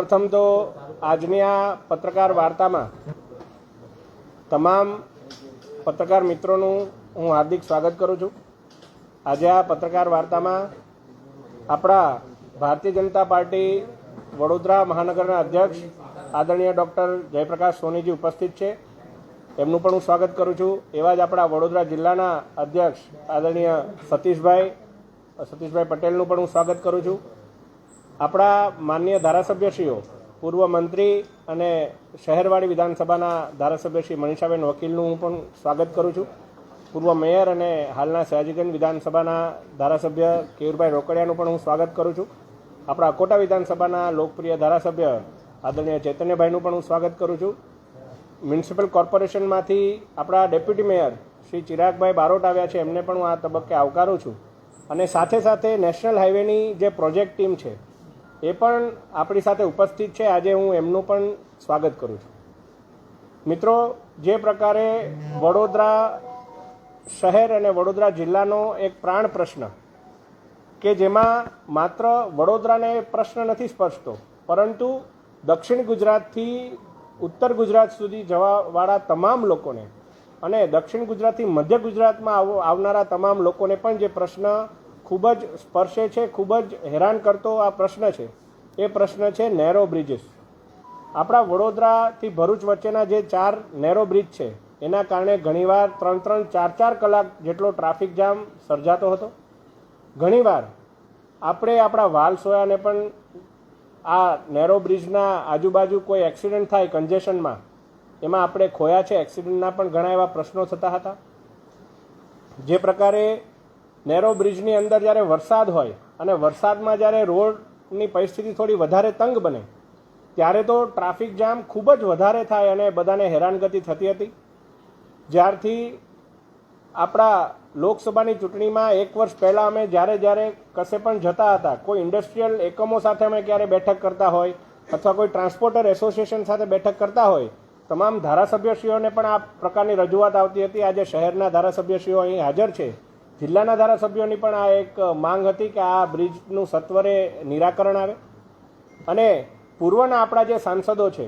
સૌપ્રથમ તો આજની આ પત્રકાર વાર્તામાં તમામ પત્રકાર મિત્રોનું હું હાર્દિક સ્વાગત કરું છું। આજે આ પત્રકાર વાર્તામાં આપણા ભારતીય જનતા પાર્ટી વડોદરા મહાનગરના અધ્યક્ષ આદરણીય ડૉક્ટર જયપ્રકાશ સોનીજી ઉપસ્થિત છે, એમનું પણ હું સ્વાગત કરું છું। એવા જ આપણા વડોદરા જિલ્લાના અધ્યક્ષ આદરણીય સતીશભાઈ પટેલનું પણ હું સ્વાગત કરું છું। આપણા માનનીય ધારાસભ્યશ્રીઓ, પૂર્વ મંત્રી અને શહેરવાડી વિધાનસભાના ધારાસભ્ય શ્રી મનીષાબેન વકીલનું હું પણ સ્વાગત કરું છું। પૂર્વ મેયર અને હાલના સયાજીગંજ વિધાનસભાના ધારાસભ્ય કેયુરભાઈ રોકડિયાનું પણ હું સ્વાગત કરું છું। આપણા અકોટા વિધાનસભાના લોકપ્રિય ધારાસભ્ય આદરણીય ચૈતન્યભાઈનું પણ હું સ્વાગત કરું છું। મ્યુનિસિપલ કોર્પોરેશનમાંથી આપણા ડેપ્યુટી મેયર શ્રી ચિરાગભાઈ બારોટ આવ્યા છે, એમને પણ હું આ તબક્કે આવકારું છું। અને સાથે સાથે નેશનલ હાઈવેની જે પ્રોજેક્ટ ટીમ છે એ પણ આપણી સાથે ઉપસ્થિત છે, આજે હું એમનું પણ સ્વાગત કરું છું। મિત્રો, જે પ્રકારે વડોદરા શહેર અને વડોદરા જિલ્લાનો એક પ્રાણ પ્રશ્ન કે જેમાં માત્ર વડોદરાને પ્રશ્ન નથી સ્પર્શતો, પરંતુ દક્ષિણ ગુજરાતથી ઉત્તર ગુજરાત સુધી જવાવાળા તમામ લોકોને અને દક્ષિણ ગુજરાતથી મધ્ય ગુજરાતમાં આવનારા તમામ લોકોને પણ જે પ્રશ્ન ખૂબ જ સ્પર્શે છે, ખૂબ જ હેરાન કરતો આ પ્રશ્ન છે, એ પ્રશ્ન છે નેરો બ્રિજીસ। આપણા વડોદરાથી ભરૂચ વચ્ચેના જે 4 નેરો બ્રિજ છે એના કારણે ઘણીવાર 3-3, 4-4 કલાક જેટલો ટ્રાફિક જામ સર્જાતો હતો। ઘણીવાર આપણે આપણા વાલસોયાને પણ આ નેરો બ્રિજના આજુબાજુ કોઈ એક્સિડન્ટ થાય કન્જેશનમાં, એમાં આપણે ખોયા છે, એક્સિડન્ટના પણ ઘણા એવા પ્રશ્નો થતા હતા। જે પ્રકારે નેરો બ્રિજની અંદર જ્યારે વરસાદ હોય અને વરસાદમાં જ્યારે રોડની પરિસ્થિતિ થોડી વધારે તંગ બને ત્યારે તો ટ્રાફિક જામ ખૂબ જ વધારે થાય અને બધાને હેરાનગતિ થતી હતી। જ્યારથી આપણા લોકસભાની ચૂંટણીમાં 1 વર્ષ પહેલાં અમે જ્યારે કશે પણ જતા હતા, કોઈ ઇન્ડસ્ટ્રીયલ એકમો સાથે અમે ક્યારે બેઠક કરતા હોય અથવા કોઈ ટ્રાન્સપોર્ટર એસોસિએશન સાથે બેઠક કરતા હોય, તમામ ધારાસભ્યશ્રીઓને પણ આ પ્રકારની રજૂઆત આવતી હતી। આજે શહેરના ધારાસભ્યશ્રીઓ અહીં હાજર છે, જિલ્લાના ધારાસભ્યોની પણ આ એક માંગ હતી કે આ બ્રિજનું સત્વરે નિરાકરણ આવે અને પૂર્વના આપણા જે સાંસદો છે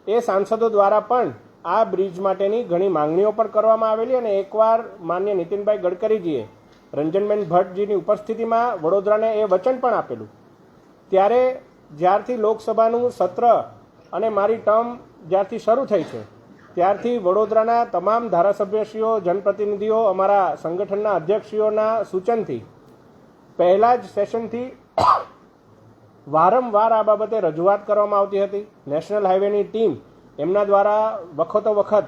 એ સાંસદો દ્વારા પણ આ બ્રિજ માટેની ઘણી માંગણીઓ પણ કરવામાં આવેલી અને એકવાર માન્ય નીતિનભાઈ ગડકરીજીએ રંજનબેન ભટ્ટજીની ઉપસ્થિતિમાં વડોદરાને એ વચન પણ આપેલું। ત્યારે જ્યારથી લોકસભાનું સત્ર અને મારી ટર્મ જ્યારથી શરૂ થઈ છે ત્યારથી વડોદરાના તમામ ધારાસભ્યશ્રીઓ, જનપ્રતિનિધિઓ, અમારા સંગઠનના અધ્યક્ષશ્રીઓના સૂચનથી પહેલા જ સેશનથી વારંવાર આ બાબતે રજૂઆત કરવામાં આવતી હતી। નેશનલ હાઈવેની ટીમ એમના દ્વારા વખતો વખત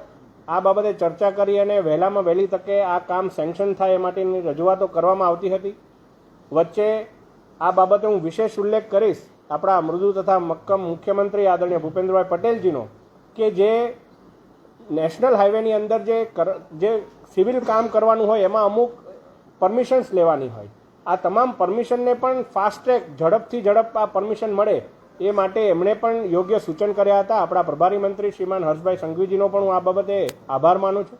આ બાબતે ચર્ચા કરી અને વહેલામાં વહેલી તકે આ કામ સેન્કશન થાય એ માટેની રજૂઆતો કરવામાં આવતી હતી। વચ્ચે આ બાબતે હું વિશેષ ઉલ્લેખ કરીશ આપણા મૃદુ તથા મક્કમ મુખ્યમંત્રી આદરણીય ભૂપેન્દ્રભાઈ પટેલજીનો, કે જે નેશનલ હાઈવેની અંદર જે સિવિલ કામ કરવાનું હોય એમાં અમુક પરમિશન્સ લેવાની હોય, આ તમામ પરમિશનને પણ ફાસ્ટ ટ્રેક ઝડપ આ પરમિશન મળે એ માટે એમણે પણ યોગ્ય સૂચન કર્યા હતા। આપણા પ્રભારી મંત્રી શ્રીમાન હર્ષભાઈ સંઘવીજીનો પણ હું આ બાબતે આભાર માનું છું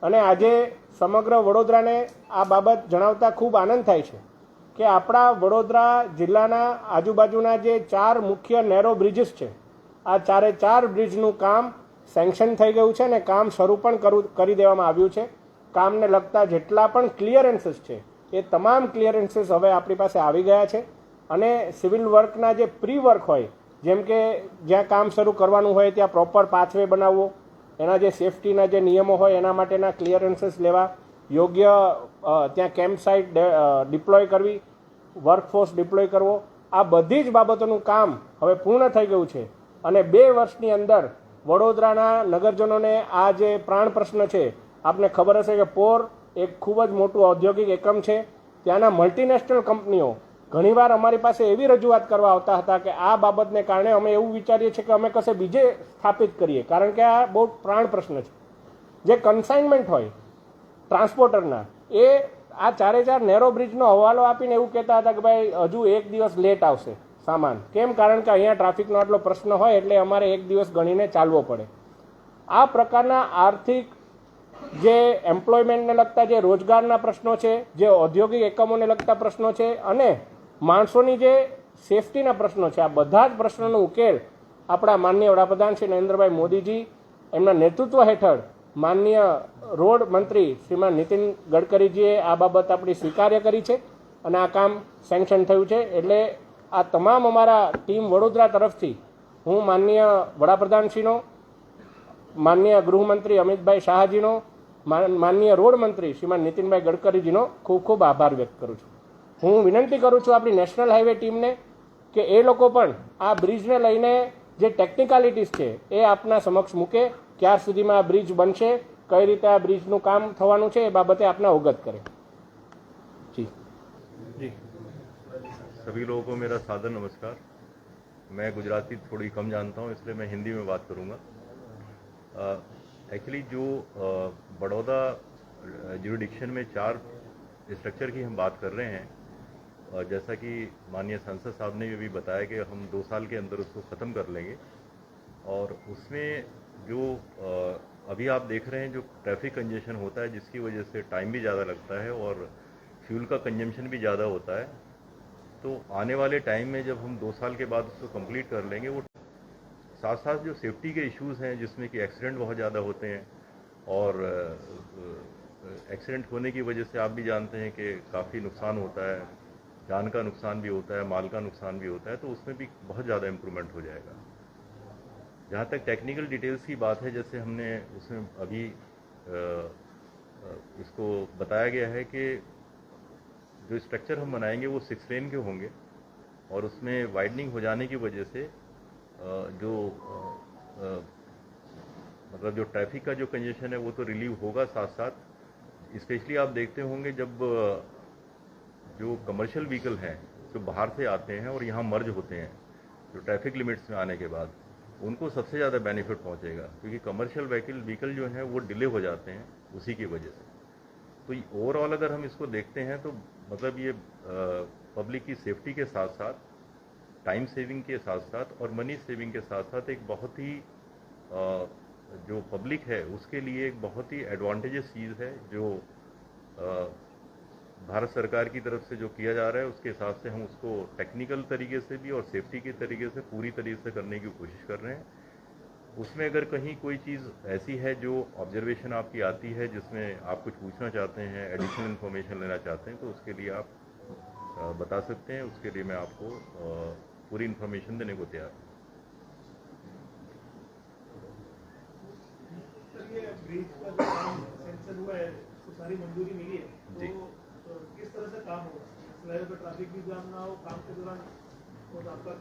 અને આજે સમગ્ર વડોદરાને આ બાબત જણાવતા ખૂબ આનંદ થાય છે કે આપણા વડોદરા જિલ્લાના આજુબાજુના જે 4 મુખ્ય નેરો બ્રિજીસ છે, આ 4 બ્રિજનું કામ સેન્કશન થઈ ગયું છે અને કામ શરૂ પણ કરી દેવામાં આવ્યું છે। કામને લગતા જેટલા પણ ક્લિયરન્સીસ છે એ તમામ ક્લિયરન્સીસ હવે આપણી પાસે આવી ગયા છે અને સિવિલ વર્કના જે પ્રી વર્ક હોય, જેમ કે જ્યાં કામ શરૂ કરવાનું હોય ત્યાં પ્રોપર પાથવે બનાવવો, એના જે સેફટીના જે નિયમો હોય એના માટેના ક્લિયરન્સીસ લેવા, યોગ્ય ત્યાં કેમ્પ સાઇટ ડિપ્લોય કરવી, વર્કફોર્સ ડિપ્લોય કરવો, આ બધી જ બાબતોનું કામ હવે પૂર્ણ થઈ ગયું છે અને 2 વર્ષની અંદર વડોદરાના નગરજનોને આ જે પ્રાણ પ્રશ્ન છે, આપને ખબર હશે કે પોર એક ખૂબ જ મોટું ઔદ્યોગિક એકમ છે, ત્યાંના મલ્ટીનેશનલ કંપનીઓ ઘણીવાર અમારી પાસે એવી રજૂઆત કરવા આવતા હતા કે આ બાબતને કારણે અમે એવું વિચારીએ છીએ કે અમે કશે બીજે સ્થાપિત કરીએ, કારણ કે આ બહુ પ્રાણ પ્રશ્ન છે। જે કન્સાઇનમેન્ટ હોય ટ્રાન્સપોર્ટરના, એ આ 4 નેરો બ્રિજનો હવાલો આપીને એવું કહેતા હતા કે ભાઈ હજુ 1 દિવસ લેટ આવશે સામાન, કેમ? કારણ કે અહીંયા ટ્રાફિકનો આટલો પ્રશ્ન હોય એટલે અમારે 1 દિવસ ગણીને ચાલવો પડે। આ પ્રકારના આર્થિક જે એમ્પ્લોયમેન્ટને લગતા જે રોજગારના પ્રશ્નો છે, જે ઔદ્યોગિક એકમોને લગતા પ્રશ્નો છે અને માણસોની જે સેફટીના પ્રશ્નો છે, આ બધા જ પ્રશ્નોનો ઉકેલ આપણા માનનીય વડાપ્રધાન શ્રી નરેન્દ્રભાઈ મોદીજી એમના નેતૃત્વ હેઠળ માનનીય રોડ મંત્રી શ્રીમાન નીતિન ગડકરીજીએ આ બાબત આપણી સ્વીકાર્ય કરી છે અને આ કામ સેન્કશન થયું છે. એટલે આ તમામ અમારા ટીમ વડોદરા તરફથી હું માનનીય વડાપ્રધાનશ્રીનો, માનનીય ગૃહમંત્રી અમિતભાઈ શાહજીનો, માનનીય રોડ મંત્રી શ્રીમાન નીતિનભાઈ ગડકરીજીનો ખૂબ ખૂબ આભાર વ્યક્ત કરું છું. હું વિનંતી કરું છું આપણી નેશનલ હાઈવે ટીમને કે એ લોકો પણ આ બ્રિજને લઈને જે ટેકનિકાલિટીઝ છે એ આપના સમક્ષ મૂકે, ક્યાર સુધીમાં આ બ્રિજ બનશે, કઈ રીતે આ બ્રિજનું કામ થવાનું છે એ બાબતે આપને અવગત કરે. જી जी सभी लोगों को मेरा सादर नमस्कार. मैं गुजराती थोड़ी कम जानता हूँ, इसलिए मैं हिंदी में बात करूँगा. एक्चुअली जो बड़ौदा ज्यूरिडिक्शन में 4 स्ट्रक्चर की हम बात कर रहे हैं, जैसा कि माननीय सांसद साहब ने भी बताया कि हम 2 साल के अंदर उसको ख़त्म कर लेंगे. और उसमें जो अभी आप देख रहे हैं जो ट्रैफिक कंजेशन होता है, जिसकी वजह से टाइम भी ज़्यादा लगता है और फ्यूल का कंजम्पशन भी ज़्यादा होता है. तो आने वाले टाइम में जब हम 2 साल के बाद उसको कंप्लीट कर लेंगे, वो साथ साथ जो सेफ्टी के इश्यूज़ हैं जिसमें कि एक्सीडेंट बहुत ज़्यादा होते हैं और एक्सीडेंट होने की वजह से आप भी जानते हैं कि काफ़ी नुकसान होता है, जान का नुकसान भी होता है, माल का नुकसान भी होता है. तो उसमें भी बहुत ज़्यादा इम्प्रूवमेंट हो जाएगा. जहाँ तक टेक्निकल डिटेल्स की बात है, जैसे हमने उसमें अभी इसको बताया गया है कि जो स्ट्रक्चर हम बनाएंगे वो 6 लेन के होंगे और उसमें वाइडनिंग हो जाने की वजह से जो मतलब जो ट्रैफिक का जो कंजेशन है वो तो रिलीव होगा. साथ साथ स्पेशली आप देखते होंगे जब जो कमर्शियल व्हीकल हैं जो बाहर से आते हैं और यहाँ मर्ज होते हैं जो ट्रैफिक लिमिट्स में आने के बाद, उनको सबसे ज़्यादा बेनिफिट पहुँचेगा, क्योंकि कमर्शियल व्हीकल जो हैं वो डिले हो जाते हैं उसी की वजह से. तो ओवरऑल अगर हम इसको देखते हैं तो मतलब ये पब्लिक की सेफ्टी के साथ साथ, टाइम सेविंग के साथ साथ और मनी सेविंग के साथ साथ एक बहुत ही जो पब्लिक है उसके लिए एक बहुत ही एडवांटेजेस चीज़ है जो भारत सरकार की तरफ से जो किया जा रहा है. उसके हिसाब से हम उसको टेक्निकल तरीके से भी और सेफ्टी के तरीके से पूरी तरीके से करने की कोशिश कर रहे हैं. उसमें अगर कहीं कोई चीज़ ऐसी है जो ऑब्जर्वेशन आपकी आती है जिसमें आप कुछ पूछना चाहते हैं, एडिशनल इन्फॉर्मेशन लेना चाहते हैं, तो उसके लिए आप बता सकते हैं. उसके लिए मैं आपको पूरी इन्फॉर्मेशन देने को तैयार हूँ. ब्रिज का जो काम सेंक्शन हुआ है उसको सारी मंजूरी मिली है, जी. तो किस तरह से काम होगा? फ्लाईओवर पर ट्रैफिक भी जाम ना हो काम के दौरान, और आपका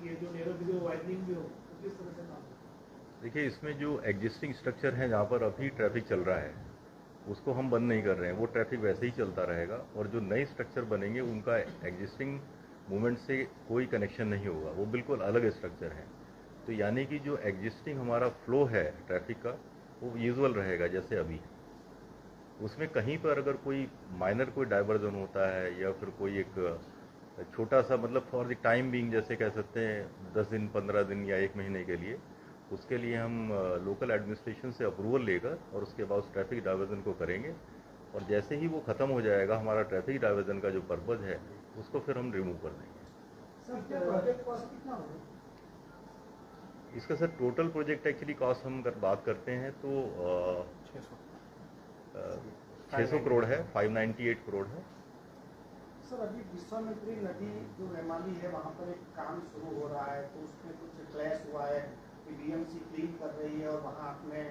ये जो नेरो भी हो, वाइडनिंग भी हो, तो किस तरह से काम होगा? देखिए, इसमें जो एग्जिस्टिंग स्ट्रक्चर है जहाँ पर अभी ट्रैफिक चल रहा है उसको हम बंद नहीं कर रहे हैं, वो ट्रैफिक वैसे ही चलता रहेगा. और जो नए स्ट्रक्चर बनेंगे उनका एग्जिस्टिंग मूवमेंट से कोई कनेक्शन नहीं होगा, वो बिल्कुल अलग स्ट्रक्चर है. तो यानी कि जो एग्जिस्टिंग हमारा फ्लो है ट्रैफिक का वो यूजुअल रहेगा जैसे अभी. उसमें कहीं पर अगर कोई माइनर कोई डाइवर्जन होता है या फिर कोई एक छोटा सा मतलब फॉर द टाइम बीइंग जैसे कह सकते हैं 10 दिन 15 दिन या 1 महीने के लिए, उसके लिए हम लोकल एडमिनिस्ट्रेशन से अप्रूवल लेकर और उसके बाद उस ट्रैफिक डाइवर्जन को करेंगे. और जैसे ही वो ख़त्म हो जाएगा हमारा ट्रैफिक डाइवर्जन का जो पर्पज़ है उसको फिर हम रिमूव कर देंगे. सर प्रोजेक्ट कॉस्ट कितना होगा? इसका sir total project actually cost हम अगर बात करते हैं तो 600 करोड़ है, 598 करोड़ है. सर अभी विश्वामित्री नदी जो रेमाली है वहाँ पर एक काम शुरू हो रहा है, तो उसमें कुछ क्लैश हुआ है कि बीएमसी क्लीन कर रही है और वहाँ अपने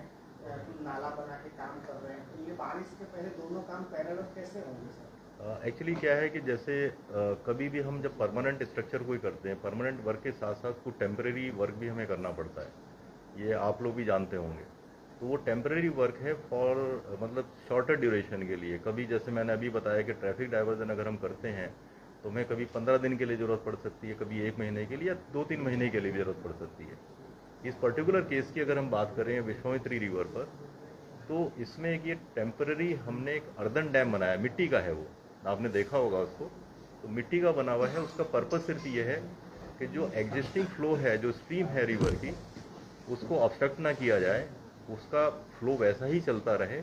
कुछ नाला बना के काम कर रहे हैं. तो ये बारिश के पहले दोनों काम पैरेलल कैसे होंगे सर? एक्चुअली क्या है कि जैसे कभी भी हम जब परमानेंट स्ट्रक्चर कोई करते हैं, परमानेंट वर्क के साथ साथ कुछ टेम्परेरी वर्क भी हमें करना पड़ता है. ये आप लोग भी जानते होंगे. तो वो टेम्परेरी वर्क है फॉर मतलब शॉर्टर ड्यूरेशन के लिए. कभी जैसे मैंने अभी बताया कि ट्रैफिक डाइवर्जन अगर हम करते हैं तो हमें कभी 15 दिन के लिए ज़रूरत पड़ सकती है, कभी 1 महीने के लिए या 2-3 महीने के लिए भी ज़रूरत पड़ सकती है. इस पर्टिकुलर केस की अगर हम बात करें विश्वामित्री रिवर पर, तो इसमें एक ये टेम्परेरी हमने एक अर्दन डैम बनाया, मिट्टी का है वो, आपने देखा होगा उसको. तो मिट्टी का बना हुआ है. उसका पर्पस सिर्फ ये है कि जो एग्जिस्टिंग फ्लो है, जो स्ट्रीम है रिवर की, उसको ऑब्स्ट्रक्ट ना किया जाए, उसका फ्लो वैसा ही चलता रहे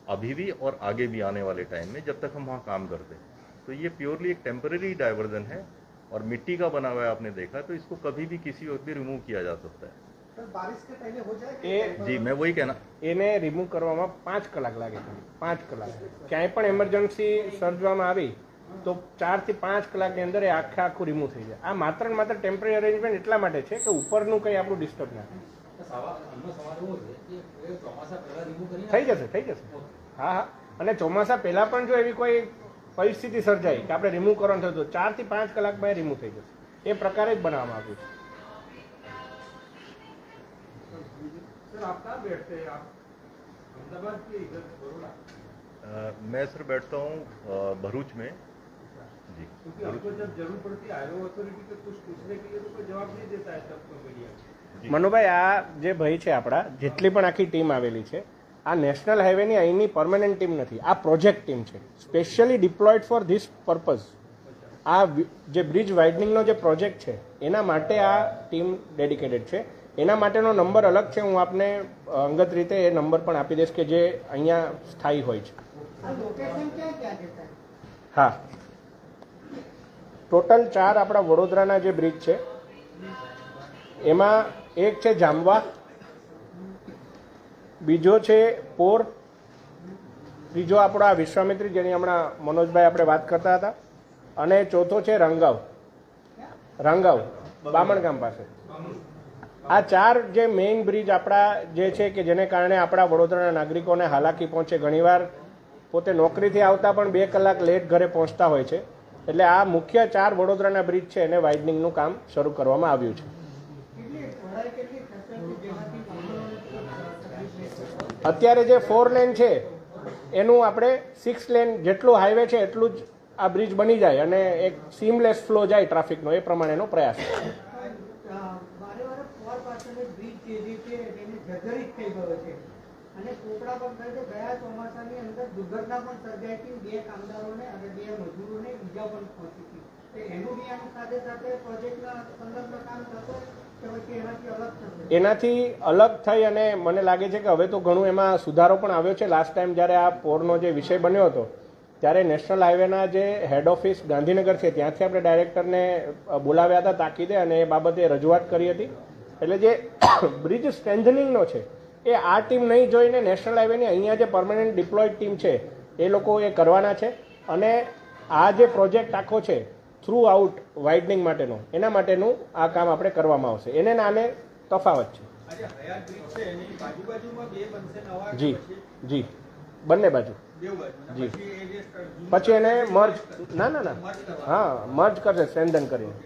अभी भी और आगे भी आने वाले टाइम में जब तक हम वहाँ काम करते हैं. तो ये प्योरली एक टेम्परेरी डाइवर्जन है और मिट्टी का बना हुआ है आपने देखा, तो इसको कभी भी किसी वक्त भी रिमूव किया जा सकता है। सर बारिश के पहले हो जाएगा એ जी मैं वही कहना, એને રિમૂવ કરવામાં 5 કલાક લાગે છે, 5 કલાક. ક્યાંય પણ એમરજન્સી સર્જવામાં આવી તો 4 થી 5 કલાકની અંદર એ આખે આખું રિમૂવ થઈ જાય. આ માત્ર ને માત્ર ટેમ્પરરી અરેન્જમેન્ટ એટલા માટે છે કે ઉપરનું કંઈ આપણું ડિસ્ટર્બ ના થાય. થઈ જશે. હા હા. અને ચોમાસા પહેલા પણ જો એવી કોઈ પરિસ્થિતિ સર્જાય કે આપણે રિમૂવ કરવાનું થયું તો 4 થી 5 કલાકમાં એ રિમૂવ થઈ જશે. એ પ્રકારે જ બનાવવામાં આવ્યું છે. सर आप कहाँ बैठते हैं? आप अहमदाबाद के इधर बड़ौदा? मैं सर बैठता हूँ भरूच में जी। क्योंकि हमको जब जरूर पड़ती है हाईवे अथॉरिटी को कुछ पूछने के लिए तो कोई जवाब नहीं देता है तब तो मीडिया। મનુભાઈ, આ જે ભાઈ છે આપણા, જેટલી પણ આખી ટીમ આવેલી છે, આ નેશનલ હાઈવેની અહીંની પરમાનન્ટ ટીમ નથી, આ પ્રોજેક્ટ ટીમ છે, સ્પેશિયલી ડિપ્લોયડ ફોર ધીસ પર્પઝ. આ જે બ્રિજ વાઇડનિંગનો જે પ્રોજેક્ટ છે એના માટે આ ટીમ ડેડિકેટેડ છે. એના માટેનો નંબર અલગ છે, હું આપને અંગત રીતે એ નંબર પણ આપી દઈશ કે જે અહીંયા સ્થાયી હોય છે. હા, ટોટલ 4 આપણા વડોદરાના જે બ્રિજ છે એમાં એક છે જામવા, બીજો છે પોર, ત્રીજો આપણો આ વિશ્વામિત્રી જેની હમણાં મનોજભાઈ આપણે વાત કરતા હતા, અને ચોથો છે રંગાવ બામણગામ પાસે. આ 4 જે મેઇન બ્રિજ આપણા જે છે કે જેને કારણે આપણા વડોદરાના નાગરિકોને હાલાકી પહોંચે, ઘણીવાર પોતે નોકરીથી આવતા પણ 2 કલાક લેટ ઘરે પહોંચતા હોય છે. એટલે આ મુખ્ય 4 વડોદરાના બ્રિજ છે એને વાઇડનિંગનું કામ શરૂ કરવામાં આવ્યું છે. અત્યારે જે 4 લેન છે એનું આપણે 6 લેન જેટલું હાઈવે છે એટલું જ આ બ્રિજ બની જાય અને એક સીમલેસ ફ્લો જાય ટ્રાફિકનો, એ પ્રમાણેનો પ્રયાસ છે. બ્રિજ જે છે એને જર્જરિત થઈ ગયો છે અને કોકડા પર ગયા ચોમાસાની અંદર દુર્ઘટના પણ સર્જાઈ હતી. 2 કામદારોને અને 2 મજૂરોને ઈજા પણ પહોંચી હતી. એનું બી આની સાથે સાથે પ્રોજેક્ટના સંદર્ભમાં કામ થશે કે પછી એનાથી અલગ થશે? એનાથી અલગ થઈ અને મને લાગે છે કે હવે તો ઘણું એમાં સુધારો પણ આવ્યો છે. લાસ્ટ ટાઈમ જ્યારે આ પોરનો જે વિષય બન્યો હતો ત્યારે નેશનલ હાઈવેના જે હેડ ઓફિસ ગાંધીનગર છે ત્યાંથી આપણે ડાયરેક્ટરને બોલાવ્યા હતા તાકીદે અને એ બાબતે રજૂઆત કરી હતી. એટલે જે બ્રિજ સ્ટ્રેન્થનિંગનો છે એ આ ટીમ નહીં જોઈને નેશનલ હાઈવેની અહીંયા જે પરમાનન્ટ ડિપ્લોયડ ટીમ છે એ લોકો એ કરવાના છે. અને આ જે પ્રોજેક્ટ આખો છે થ્રુ આઉટ વાઇડનિંગ માટેનો, એના માટેનું આ કામ આપણે કરવામાં આવશે. એને નાને તફાવત છે. જી જી, બંને બાજુ જી. પછી એને મર્જ ના હા મર્જ કરશે સ્ટ્રેન્થન કરીને.